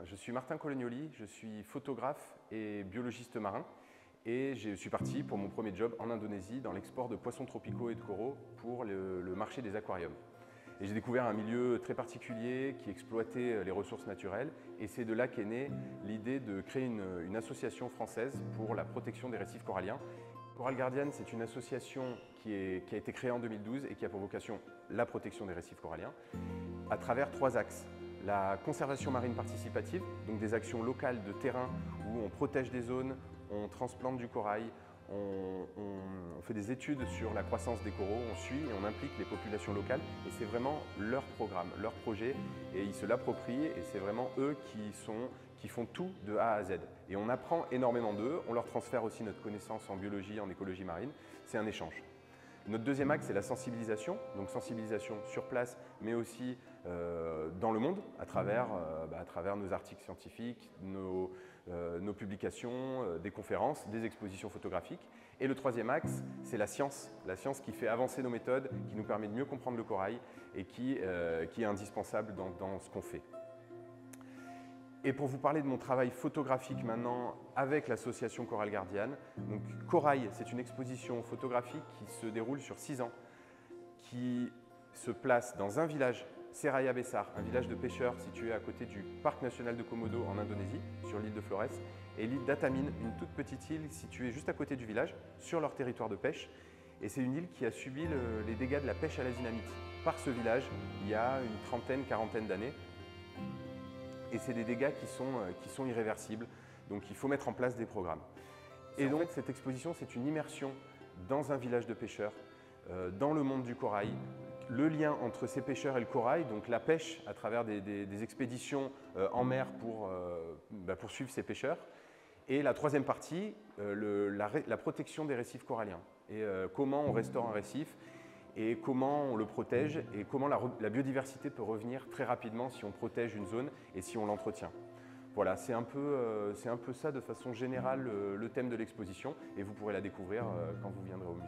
je suis Martin Colognoli, je suis photographe et biologiste marin et je suis parti pour mon premier job en Indonésie dans l'export de poissons tropicaux et de coraux pour le marché des aquariums. Et j'ai découvert un milieu très particulier qui exploitait les ressources naturelles et c'est de là qu'est née l'idée de créer une association française pour la protection des récifs coralliens. Coral Guardian, c'est une association qui a été créée en 2012 et qui a pour vocation la protection des récifs coralliens à travers 3 axes. La conservation marine participative, donc des actions locales de terrain où on protège des zones, on transplante du corail, on fait des études sur la croissance des coraux, on suit et on implique les populations locales et c'est vraiment leur programme, leur projet et ils se l'approprient et c'est vraiment eux qui font tout de A à Z. Et on apprend énormément d'eux, on leur transfère aussi notre connaissance en biologie, en écologie marine, c'est un échange. Notre deuxième axe, c'est la sensibilisation, donc sensibilisation sur place, mais aussi dans le monde, à travers nos articles scientifiques, nos publications, des conférences, des expositions photographiques. Et le troisième axe, c'est la science qui fait avancer nos méthodes, qui nous permet de mieux comprendre le corail et qui est indispensable dans ce qu'on fait. Et pour vous parler de mon travail photographique maintenant avec l'association Coral Guardian, donc Corail, c'est une exposition photographique qui se déroule sur 6 ans, qui se place dans un village, Seraya Besar, un village de pêcheurs situé à côté du parc national de Komodo en Indonésie, sur l'île de Flores, et l'île d'Atamin, une toute petite île située juste à côté du village, sur leur territoire de pêche. Et c'est une île qui a subi les dégâts de la pêche à la dynamite par ce village il y a une trentaine, quarantaine d'années. Et c'est des dégâts qui sont irréversibles, donc il faut mettre en place des programmes. Et donc cette exposition, c'est une immersion dans un village de pêcheurs, dans le monde du corail, le lien entre ces pêcheurs et le corail, donc la pêche à travers des expéditions en mer pour suivre ces pêcheurs. Et la troisième partie, la protection des récifs coralliens et comment on restaure un récif et comment on le protège et comment la biodiversité peut revenir très rapidement si on protège une zone et si on l'entretient. Voilà, c'est un peu ça de façon générale le thème de l'exposition et vous pourrez la découvrir quand vous viendrez au musée.